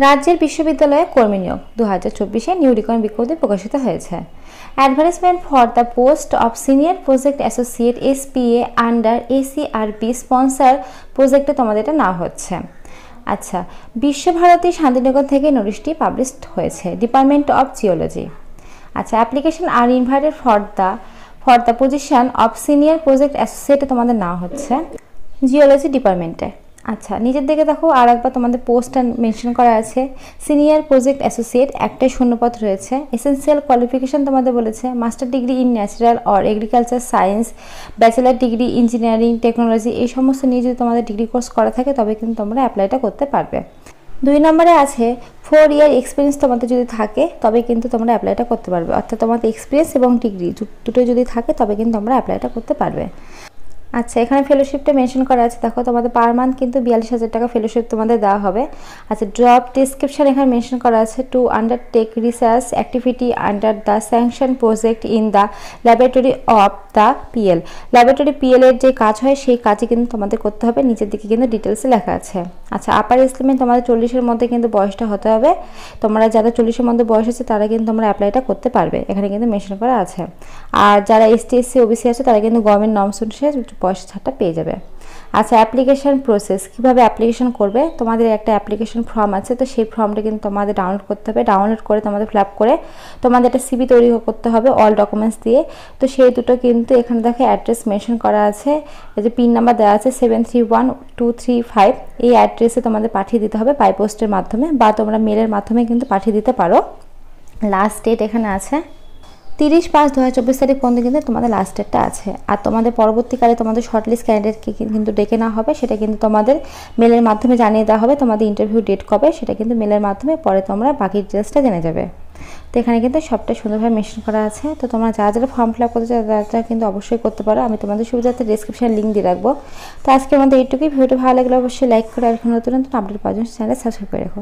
রাজ্যের বিশ্ববিদ্যালয়ে কর্মী নিয়োগ 2024 নিউ রিক্রুটমেন্ট বিজ্ঞপ্তি প্রকাশিত হয়েছে। Advertisement for the post of senior project associate SPA under ACRP sponsor প্রজেক্টে তোমাদের এটা না হচ্ছে। আচ্ছা, বিশ্বভারতী শান্তিনিকেতন থেকে নোটিশটি পাবলিশড হয়েছে। Department of geology. আচ্ছা, application are invited for the position of senior project অ্যাসোসিয়েটে তোমাদের না হচ্ছে জিওলজি ডিপার্টমেন্টে। আচ্ছা, নিচের দিকে দেখো আর একবার তোমাদের পোস্টটা মেনশন করা আছে। সিনিয়র প্রজেক্ট অ্যাসোসিয়েট একটাই শূন্যপদ রয়েছে। এসেন্সিয়াল কোয়ালিফিকেশন তোমাদের বলেছে master degree in natural or agriculture science, bachelor degree engineering technology, এই সমস্ত নিয়ে যদি তোমাদের ডিগ্রি কোর্স করা থাকে তবে কিন্তু তোমরা অ্যাপ্লাইটা করতে পারবে। 2 নম্বরে আছে 4 ইয়ার এক্সপিরিয়েন্স তোমাদের যদি থাকে তবে কিন্তু তোমরা অ্যাপ্লাইটা করতে পারবে। অর্থাৎ তোমাদের এক্সপিরিয়েন্স এবং ডিগ্রি দুটোই যদি থাকে তবে কিন্তু তোমরা অ্যাপ্লাইটা করতে পারবে। আচ্ছা, এখানে ফেলোশিপটা মেনশন করা আছে। দেখো তোমাদের পার মান্থ কিন্তু 42,000 টাকা ফেলোশিপ তোমাদের দেওয়া হবে। আচ্ছা, জব ডেসক্রিপশন এখানে মেনশন করা আছে two undertake research activity under the sanction project in the laboratory of the PL. Laboratory PL এর যে কাজ হয় সেই কাজই কিন্তু তোমাদের করতে হবে। নিচের দিকে কিন্তু ডিটেলসে লেখা আছে। আচ্ছা, আপার এজ লিমিট তোমাদের 40-এর মধ্যে কিন্তু বয়সটা হতে হবে। তোমরা যারা 40-এর মধ্যে বয়স আছে তারা কিন্তু তোমরা অ্যাপ্লাইটা করতে পারবে, এখানে কিন্তু মেনশন করা আছে। আর যারা এসটি এসসি ওবিসি আছে তারা কিন্তু গভর্নমেন্ট নর্মস অনুসারে পয়সা ছাড়টা পেয়ে যাবে। আচ্ছা, অ্যাপ্লিকেশন প্রসেস, কীভাবে অ্যাপ্লিকেশন করবে, তোমাদের একটা অ্যাপ্লিকেশন ফর্ম আছে, তো সেই ফর্মটা কিন্তু তোমাদের ডাউনলোড করতে হবে। ডাউনলোড করে তোমাদের ফিল আপ করে তোমাদের একটা সিভি তৈরি করতে হবে অল ডকুমেন্টস দিয়ে। তো সেই দুটো কিন্তু এখানে দেখো অ্যাড্রেস মেনশন করা আছে, এই যে পিন নাম্বার দেওয়া আছে 731235, এই অ্যাড্রেসে তোমাদের পাঠিয়ে দিতে হবে বাই পোস্টের মাধ্যমে বা তোমরা মেলের মাধ্যমে কিন্তু পাঠিয়ে দিতে পারো। লাস্ট ডেট এখানে আছে 30/5/2024 তারিখ পর্যন্ত কিন্তু তোমাদের লাস্ট ডেটটা আছে। আর তোমাদের পরবর্তীকালে তোমাদের শর্টলিস্ট ক্যান্ডিডেটকে কিন্তু ডেকে নেওয়া হবে, সেটা কিন্তু তোমাদের মেলের মাধ্যমে জানিয়ে দেওয়া হবে। তোমাদের ইন্টারভিউ ডেট কবে সেটা কিন্তু মেলের মাধ্যমে পরে তোমরা বাকি ডিটেলসটা জেনে যাবে। তো এখানে কিন্তু সবটা সুন্দরভাবে মেনশন করা আছে। তো তোমরা যারা ফর্ম ফিল আপ করতে চাও তারা কিন্তু অবশ্যই করতে পারো। আমি তোমাদের সুবিধার্থে ডেসক্রিপশনে লিঙ্ক দিয়ে রাখবো। তো আজকের মধ্যে এইটুকুই। ভিডিওটি ভালো লাগলে অবশ্যই লাইক করে আর নতুন নতুন আপডেট পাওয়ার জন্য চ্যানেল সাবস্ক্রাইব করে রাখো।